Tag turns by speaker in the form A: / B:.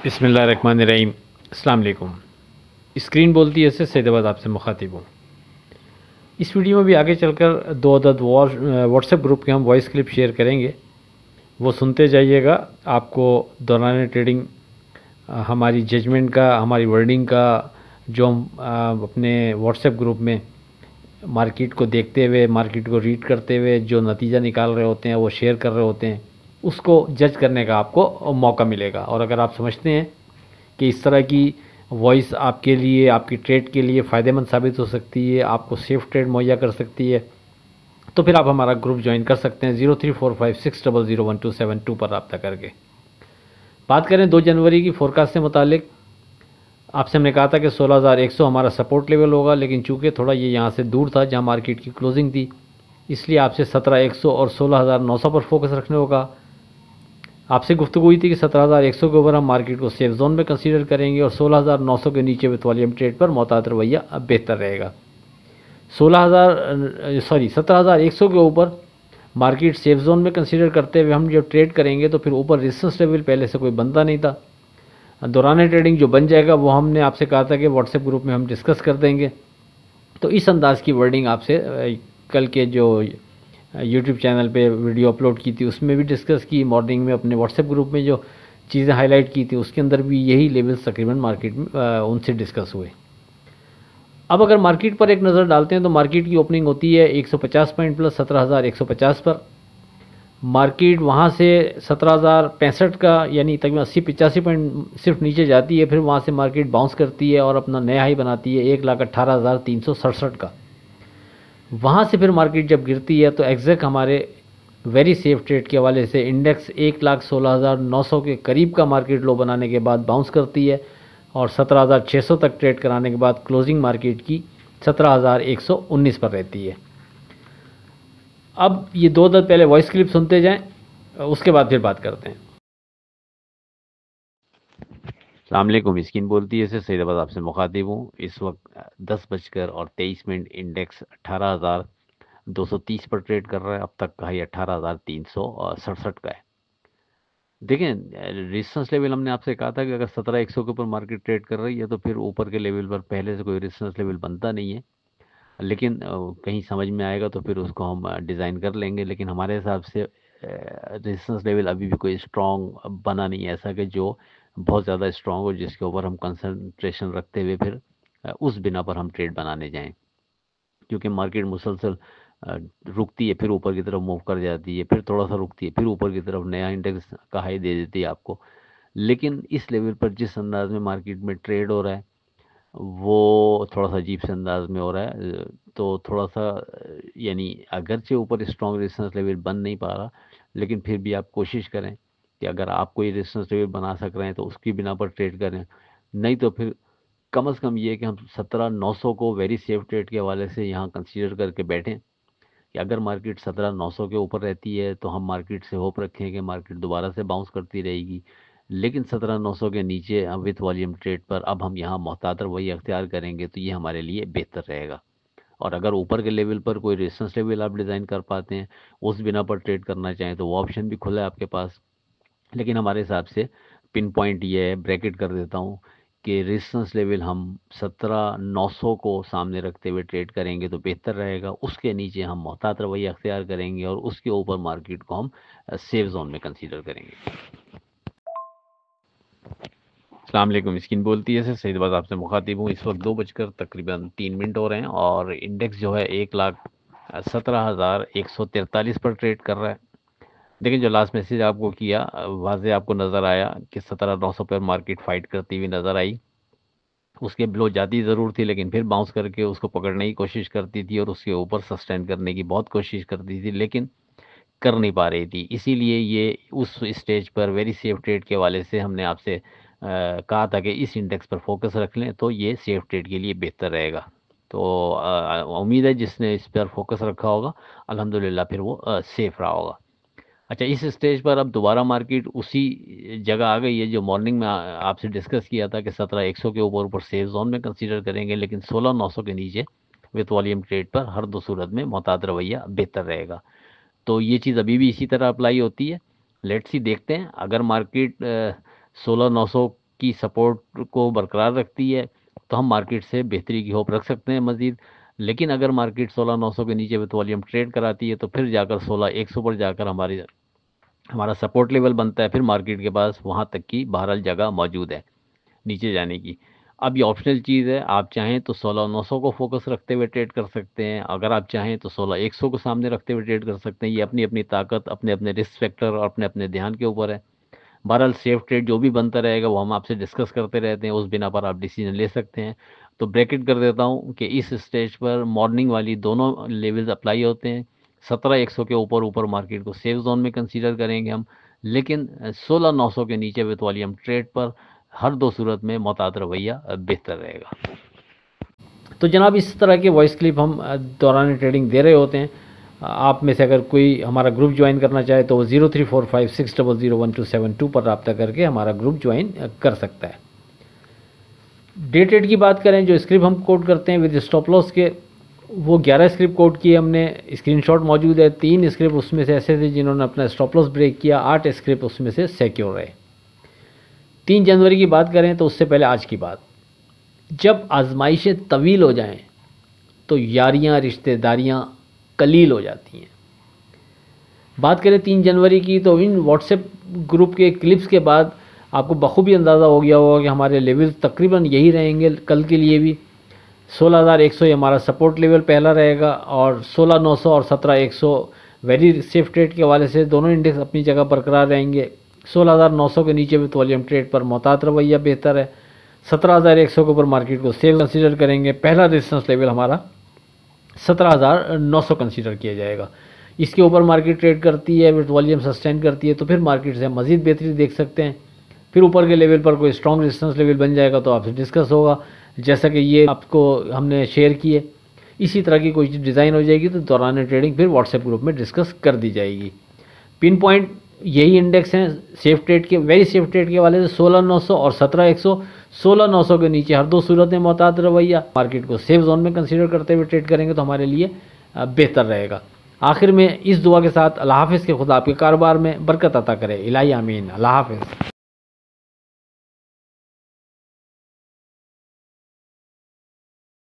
A: बिस्मिल्लाहिर्रहमानिर्रहीम। अस्सलाम वालेकुम। स्क्रीन बोलती है इससे सैदाबाद आपसे मुखातिब हूँ। इस वीडियो में भी आगे चलकर दो अदद व्हाट्सएप ग्रुप के हम वॉइस क्लिप शेयर करेंगे, वो सुनते जाइएगा। आपको दौरान ट्रेडिंग हमारी जजमेंट का, हमारी वर्डिंग का, जो हम अपने व्हाट्सएप ग्रुप में मार्केट को देखते हुए, मार्केट को रीड करते हुए जो नतीजा निकाल रहे होते हैं, वो शेयर कर रहे होते हैं, उसको जज करने का आपको मौका मिलेगा। और अगर आप समझते हैं कि इस तरह की वॉइस आपके लिए, आपकी ट्रेड के लिए फ़ायदेमंद साबित हो सकती है, आपको सेफ़ ट्रेड मुहैया कर सकती है, तो फिर आप हमारा ग्रुप ज्वाइन कर सकते हैं 0345600127 पर रब्ता करके। बात करें 2 जनवरी की फ़ोरकास्ट से मुतालिक, आपसे हमने कहा था कि 16,100 हमारा सपोर्ट लेवल होगा, लेकिन चूँकि थोड़ा ये यहाँ से दूर था जहाँ मार्केट की क्लोजिंग थी, इसलिए आपसे 17,100 और 16,900 पर फोकस रखने होगा। आपसे गुफ्तगू हुई थी कि 17,100 के ऊपर हम मार्केट को सेफ जोन में कंसीडर करेंगे और 16,900 के नीचे विथ वॉल्यूम ट्रेड पर मोहतात रवैया अब बेहतर रहेगा। 17,100 के ऊपर मार्केट सेफ जोन में कंसीडर करते हुए हम जब ट्रेड करेंगे तो फिर ऊपर रेजिस्टेंस लेवल पहले से कोई बनता नहीं था। दौरान ट्रेडिंग जो बन जाएगा वो हमने आपसे कहा था कि व्हाट्सएप ग्रुप में हम डिस्कस कर देंगे। तो इस अंदाज़ की वर्डिंग आपसे कल के जो यूट्यूब चैनल पे वीडियो अपलोड की थी उसमें भी डिस्कस की, मॉर्निंग में अपने व्हाट्सएप ग्रुप में जो चीज़ें हाईलाइट की थी उसके अंदर भी यही लेवल्स तकरीबन मार्केट में उनसे डिस्कस हुए। अब अगर मार्केट पर एक नज़र डालते हैं तो मार्केट की ओपनिंग होती है 150 पॉइंट प्लस 17,150 पर। मार्केट वहाँ से 17,065 का यानी तकरीबन 80-85 पॉइंट सिर्फ नीचे जाती है, फिर वहाँ से मार्केट बाउंस करती है और अपना नया हाई बनाती है 1,18,367 का। वहाँ से फिर मार्केट जब गिरती है तो एग्जैक्ट हमारे वेरी सेफ ट्रेड के हवाले से इंडेक्स 1,16,900 के करीब का मार्केट लो बनाने के बाद बाउंस करती है और 17,600 तक ट्रेड कराने के बाद क्लोजिंग मार्केट की 17,119 पर रहती है। अब ये 2 दिन पहले वॉइस क्लिप सुनते जाएं, उसके बाद फिर बात करते हैं। अस्सलाम वालेकुम। स्क्रीन बोलती है इससे सैदाबाद आपसे मुखातिब हूँ। इस वक्त 10:23 इंडेक्स 18,230 पर ट्रेड कर रहा है। अब तक का हाई 18,367 का है। देखें, रेजिस्टेंस लेवल हमने आपसे कहा था कि अगर 17,100 के ऊपर मार्केट ट्रेड कर रही है तो फिर ऊपर के लेवल पर पहले से कोई रेजिस्टेंस लेवल बनता नहीं है, लेकिन कहीं समझ में आएगा तो फिर उसको हम डिज़ाइन कर लेंगे। लेकिन हमारे हिसाब से रेजिस्टेंस लेवल अभी भी कोई स्ट्रॉन्ग बना नहीं है ऐसा कि जो बहुत ज़्यादा स्ट्रॉन्ग हो जिसके ऊपर हम कंसंट्रेशन रखते हुए फिर उस बिना पर हम ट्रेड बनाने जाएं, क्योंकि मार्केट मुसलसल रुकती है, फिर ऊपर की तरफ मूव कर जाती है, फिर थोड़ा सा रुकती है, फिर ऊपर की तरफ नया इंडेक्स का हाई दे देती है आपको। लेकिन इस लेवल पर जिस अंदाज में मार्केट में ट्रेड हो रहा है वो थोड़ा सा अजीब से अंदाज में हो रहा है। तो थोड़ा सा यानी अगरचे ऊपर स्ट्रॉन्ग रेजिस्टेंस लेवल बन नहीं पा रहा, लेकिन फिर भी आप कोशिश करें कि अगर आप कोई रेजिस्टेंस लेवल बना सक रहे हैं तो उसकी बिना पर ट्रेड करें। नहीं तो फिर कम से कम ये कि हम 17,900 को वेरी सेफ ट्रेड के हवाले से यहाँ कंसीडर करके बैठें कि अगर मार्केट 17,900 के ऊपर रहती है तो हम मार्केट से होप रखें कि मार्केट दोबारा से बाउंस करती रहेगी। लेकिन 17,900 के नीचे अब विथ वॉल्यूम ट्रेड पर अब हम यहाँ मोहतात वही अख्तियार करेंगे तो ये हमारे लिए बेहतर रहेगा। और अगर ऊपर के लेवल पर कोई रेजिस्टेंस लेवल आप डिज़ाइन कर पाते हैं, उस बिना पर ट्रेड करना चाहें तो वो ऑप्शन भी खुला है आपके पास। लेकिन हमारे हिसाब से पिन पॉइंट ये है, ब्रैकेट कर देता हूँ, कि रेजिस्टेंस लेवल हम 17,900 को सामने रखते हुए ट्रेड करेंगे तो बेहतर रहेगा। उसके नीचे हम मोहतात रवैया अख्तियार करेंगे और उसके ऊपर मार्केट को हम सेफ जोन में कंसीडर करेंगे। अस्सलाम वालेकुम। स्क्रीन बोलती है सर सईद आपसे मुखातिब हूँ। इस वक्त 2:03 हो रहे हैं और इंडेक्स जो है 1,17,143 पर ट्रेड कर रहा है। लेकिन जो लास्ट मैसेज आपको किया वाज़े आपको नज़र आया कि 17,900 पर मार्केट फाइट करती हुई नज़र आई। उसके बिलो जाती ज़रूर थी लेकिन फिर बाउंस करके उसको पकड़ने की कोशिश करती थी और उसके ऊपर सस्टेन करने की बहुत कोशिश करती थी, लेकिन कर नहीं पा रही थी। इसीलिए ये उस स्टेज पर वेरी सेफ ट्रेड के हवाले से हमने आपसे कहा था कि इस इंडेक्स पर फोकस रख लें तो ये सेफ ट्रेड के लिए बेहतर रहेगा। तो उम्मीद है जिसने इस पर फोकस रखा होगा अल्हम्दुलिल्लाह फिर वो सेफ रहा होगा। अच्छा, इस स्टेज पर अब दोबारा मार्केट उसी जगह आ गई है जो मॉर्निंग में आपसे डिस्कस किया था कि 17,100 के ऊपर ऊपर सेफ जोन में कंसीडर करेंगे, लेकिन 16,900 के नीचे विथ वॉल्यूम ट्रेड पर हर दो सूरत में मोहतात रवैया बेहतर रहेगा। तो ये चीज़ अभी भी इसी तरह अप्लाई होती है। लेट्स सी, देखते हैं अगर मार्केट 16,900 की सपोर्ट को बरकरार रखती है तो हम मार्केट से बेहतरी की होप रख सकते हैं मज़ीद। लेकिन अगर मार्केट 16,900 के नीचे विथ वॉल्यूम ट्रेड कराती है तो फिर जाकर 16,100 पर जाकर हमारा सपोर्ट लेवल बनता है। फिर मार्केट के पास वहाँ तक की बहरहाल जगह मौजूद है नीचे जाने की। अब ये ऑप्शनल चीज़ है, आप चाहें तो 16,900 को फोकस रखते हुए ट्रेड कर सकते हैं, अगर आप चाहें तो 16,100 को सामने रखते हुए ट्रेड कर सकते हैं। ये अपनी अपनी ताकत, अपने अपने रिस्क फैक्टर और अपने अपने ध्यान के ऊपर है। बहरहाल सेफ ट्रेड जो भी बनता रहेगा वो हम आपसे डिस्कस करते रहते हैं, उस बिना पर आप डिसीजन ले सकते हैं। तो ब्रैकेट कर देता हूँ कि इस स्टेज पर मॉर्निंग वाली दोनों लेवल्स अप्लाई होते हैं। 17,100 के ऊपर ऊपर मार्केट को सेफ जोन में कंसीडर करेंगे हम, लेकिन 16,900 के नीचे विथ वॉल्यूम ट्रेड पर हर दो सूरत में मोहतात रवैया बेहतर रहेगा।
B: तो जनाब इस तरह के वॉइस क्लिप हम दौरान ट्रेडिंग दे रहे होते हैं। आप में से अगर कोई हमारा ग्रुप ज्वाइन करना चाहे तो वो 0345600172 पर रब्ता करके हमारा ग्रुप ज्वाइन कर सकता है। डे ट्रेड की बात करें, जो स्क्रिप्ट हम कोड करते हैं विद स्टॉप लॉस के, वो 11 स्क्रिप्ट कोड किए हमने, स्क्रीनशॉट मौजूद है। 3 स्क्रिप्ट उसमें से ऐसे थे जिन्होंने अपना स्टॉप लॉस ब्रेक किया, 8 स्क्रिप्ट उसमें से सिक्योर रहे। 3 जनवरी की बात करें तो उससे पहले आज की बात, जब आजमाइशें तवील हो जाएं तो यारियां रिश्तेदारियां कलील हो जाती हैं। बात करें 3 जनवरी की तो इन व्हाट्सएप ग्रुप के क्लिप्स के बाद आपको बखूबी अंदाज़ा हो गया होगा कि हमारे लेवल तकरीबन यही रहेंगे कल के लिए भी। 16,100 ये हमारा सपोर्ट लेवल पहला रहेगा और 16,900 और 17,100 वेरी सेफ ट्रेड के हवाले से दोनों इंडेक्स अपनी जगह बरकरार रहेंगे। 16,900 के नीचे विथ वॉल्यूम ट्रेड पर मोहतात रवैया बेहतर है। 17,100 के ऊपर मार्केट को सेफ कंसीडर करेंगे। पहला रेजिस्टेंस लेवल हमारा 17,900 कंसीडर किया जाएगा। इसके ऊपर मार्केट ट्रेड करती है, विथ वॉल्यूम सस्टेन करती है तो फिर मार्केट से मज़ीद बेहतरी देख सकते हैं। फिर ऊपर के लेवल पर कोई स्ट्रॉन्ग रेजिस्टेंस लेवल बन जाएगा तो आपसे डिस्कस होगा, जैसा कि ये आपको हमने शेयर किए। इसी तरह की कोई डिज़ाइन हो जाएगी तो दौरान ट्रेडिंग फिर व्हाट्सएप ग्रुप में डिस्कस कर दी जाएगी। पिन पॉइंट यही इंडेक्स हैं सेफ ट्रेड के, वेरी सेफ ट्रेड के वाले से 16,900 और 17,100। 16,900 के नीचे हर दो सूरत में मोहतात रवैया, मार्केट को सेफ जोन में कंसीडर करते हुए ट्रेड करेंगे तो हमारे लिए बेहतर रहेगा। आखिर में इस दुआ के साथ अल्लाह हाफ़िज़ के खुदा आपके कारोबार में बरकत अता करे। इलाही आमीन। अल्लाह हाफ़िज़।